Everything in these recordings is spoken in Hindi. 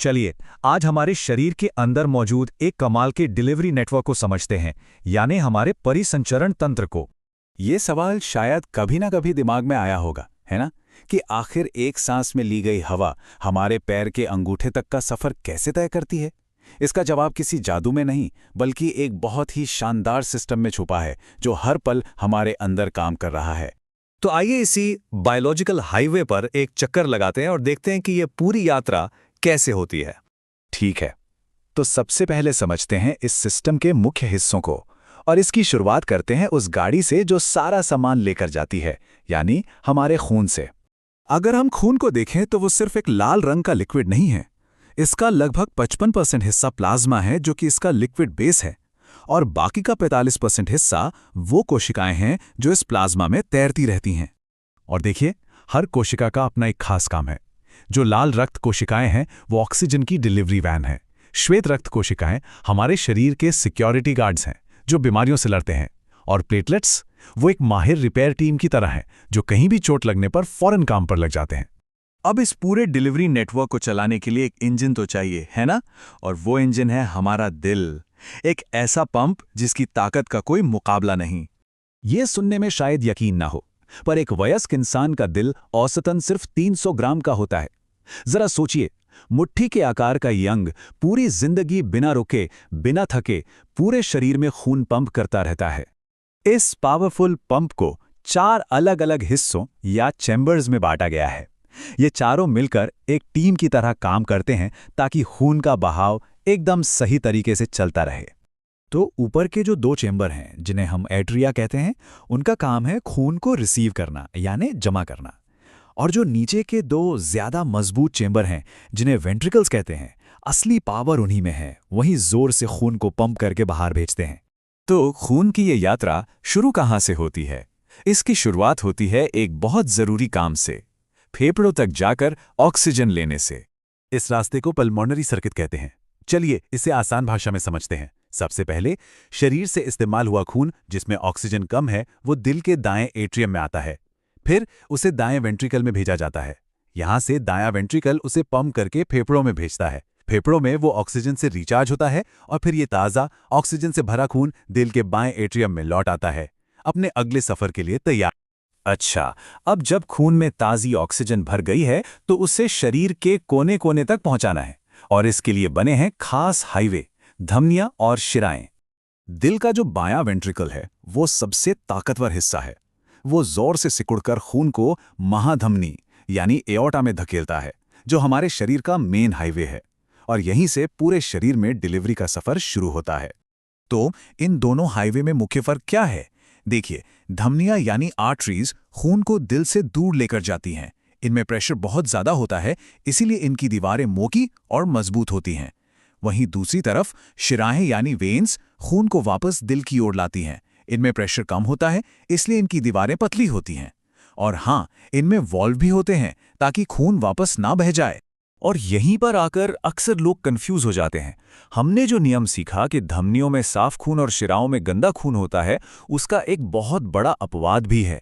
चलिए आज हमारे शरीर के अंदर मौजूद एक कमाल के डिलीवरी नेटवर्क को समझते हैं, यानी हमारे परिसंचरण तंत्र को। ये सवाल शायद कभी ना कभी दिमाग में आया होगा, है ना, कि आखिर एक सांस में ली गई हवा हमारे पैर के अंगूठे तक का सफर कैसे तय करती है। इसका जवाब किसी जादू में नहीं, बल्कि एक बहुत ही शानदार सिस्टम में छुपा है जो हर पल हमारे अंदर काम कर रहा है। तो आइए इसी बायोलॉजिकल हाईवे पर एक चक्कर लगाते हैं और देखते हैं कि ये पूरी यात्रा कैसे होती है। ठीक है, तो सबसे पहले समझते हैं इस सिस्टम के मुख्य हिस्सों को, और इसकी शुरुआत करते हैं उस गाड़ी से जो सारा सामान लेकर जाती है, यानी हमारे खून से। अगर हम खून को देखें तो वो सिर्फ एक लाल रंग का लिक्विड नहीं है। इसका लगभग 55% हिस्सा प्लाज्मा है, जो कि इसका लिक्विड बेस है, और बाकी का 45% हिस्सा वो कोशिकाएं हैं जो इस प्लाज्मा में तैरती रहती हैं। और देखिए, हर कोशिका का अपना एक खास काम है। जो लाल रक्त कोशिकाएं हैं वो ऑक्सीजन की डिलीवरी वैन है। श्वेत रक्त कोशिकाएं हमारे शरीर के सिक्योरिटी गार्ड्स हैं जो बीमारियों से लड़ते हैं। और प्लेटलेट्स वो एक माहिर रिपेयर टीम की तरह हैं जो कहीं भी चोट लगने पर फौरन काम पर लग जाते हैं। अब इस पूरे डिलीवरी नेटवर्क को चलाने के लिए एक इंजन तो चाहिए, है ना? और वो इंजन है हमारा दिल, एक ऐसा पंप जिसकी ताकत का कोई मुकाबला नहीं। ये सुनने में शायद यकीन ना हो, पर एक वयस्क इंसान का दिल औसतन सिर्फ 300 ग्राम का होता है। जरा सोचिए, मुट्ठी के आकार का ये अंग पूरी जिंदगी बिना रुके, बिना थके पूरे शरीर में खून पंप करता रहता है। इस पावरफुल पंप को 4 अलग-अलग हिस्सों या चैम्बर्स में बांटा गया है। ये चारों मिलकर एक टीम की तरह काम करते हैं ताकि खून का बहाव एकदम सही तरीके से चलता रहे। तो ऊपर के जो 2 चेंबर हैं, जिन्हें हम एट्रिया कहते हैं, उनका काम है खून को रिसीव करना, यानी जमा करना। और जो नीचे के 2 ज्यादा मजबूत चेंबर हैं, जिन्हें वेंट्रिकल्स कहते हैं, असली पावर उन्हीं में है। वहीं जोर से खून को पंप करके बाहर भेजते हैं। तो खून की ये यात्रा शुरू कहाँ से होती है? इसकी शुरुआत होती है एक बहुत जरूरी काम से, फेफड़ों तक जाकर ऑक्सीजन लेने से। इस रास्ते को पल्मोनरी सर्किट कहते हैं। चलिए इसे आसान भाषा में समझते हैं। सबसे पहले शरीर से इस्तेमाल हुआ खून, जिसमें ऑक्सीजन कम है, वो दिल के दाएं एट्रियम में आता है। फिर उसे दाएं वेंट्रिकल में भेजा जाता है। यहां से दायां वेंट्रिकल उसे पंप करके फेफड़ों में भेजता है। फेफड़ों में वो ऑक्सीजन से रिचार्ज होता है और फिर ये ताज़ा ऑक्सीजन से भरा खून दिल के बाएं एट्रियम में लौट आता है, अपने अगले सफर के लिए तैयार। अच्छा, अब जब खून में ताज़ी ऑक्सीजन भर गई है तो उसे शरीर के कोने कोने तक पहुंचाना है, और इसके लिए बने हैं खास हाईवे, धमनियां और शिराएं। दिल का जो बायां वेंट्रिकल है वो सबसे ताकतवर हिस्सा है। वो जोर से सिकुड़कर खून को महाधमनी यानी एओर्टा में धकेलता है, जो हमारे शरीर का मेन हाईवे है, और यहीं से पूरे शरीर में डिलीवरी का सफर शुरू होता है। तो इन दोनों हाईवे में मुख्य फर्क क्या है? देखिए, धमनियां यानी आर्टरीज खून को दिल से दूर लेकर जाती हैं। इनमें प्रेशर बहुत ज्यादा होता है, इसीलिए इनकी दीवारें मोटी और मजबूत होती हैं। वहीं दूसरी तरफ शिराएं यानी वेन्स खून को वापस दिल की ओर लाती हैं। इनमें प्रेशर कम होता है, इसलिए इनकी दीवारें पतली होती हैं। और हाँ, इनमें वॉल्व भी होते हैं ताकि खून वापस ना बह जाए। और यहीं पर आकर अक्सर लोग कंफ्यूज हो जाते हैं। हमने जो नियम सीखा कि धमनियों में साफ खून और शिराओं में गंदा खून होता है, उसका एक बहुत बड़ा अपवाद भी है।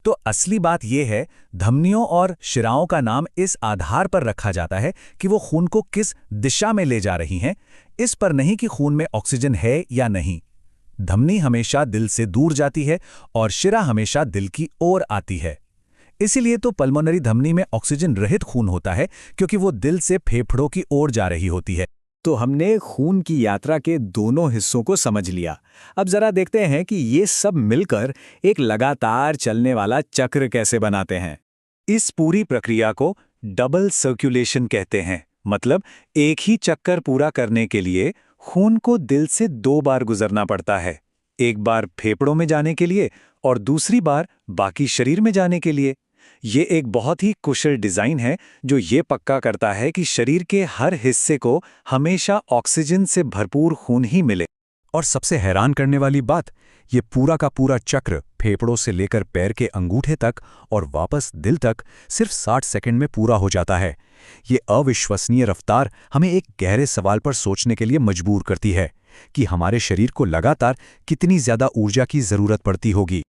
तो असली बात यह है, धमनियों और शिराओं का नाम इस आधार पर रखा जाता है कि वो खून को किस दिशा में ले जा रही हैं, इस पर नहीं कि खून में ऑक्सीजन है या नहीं। धमनी हमेशा दिल से दूर जाती है और शिरा हमेशा दिल की ओर आती है। इसीलिए तो पल्मोनरी धमनी में ऑक्सीजन रहित खून होता है, क्योंकि वो दिल से फेफड़ों की ओर जा रही होती है। तो हमने खून की यात्रा के दोनों हिस्सों को समझ लिया। अब जरा देखते हैं कि ये सब मिलकर एक लगातार चलने वाला चक्र कैसे बनाते हैं। इस पूरी प्रक्रिया को डबल सर्कुलेशन कहते हैं। मतलब एक ही चक्कर पूरा करने के लिए खून को दिल से 2 बार गुजरना पड़ता है, एक बार फेफड़ों में जाने के लिए और दूसरी बार बाकी शरीर में जाने के लिए। ये एक बहुत ही कुशल डिजाइन है जो ये पक्का करता है कि शरीर के हर हिस्से को हमेशा ऑक्सीजन से भरपूर खून ही मिले। और सबसे हैरान करने वाली बात, ये पूरा का पूरा चक्र फेफड़ों से लेकर पैर के अंगूठे तक और वापस दिल तक सिर्फ 60 सेकंड में पूरा हो जाता है। ये अविश्वसनीय रफ्तार हमें एक गहरे सवाल पर सोचने के लिए मजबूर करती है कि हमारे शरीर को लगातार कितनी ज्यादा ऊर्जा की जरूरत पड़ती होगी।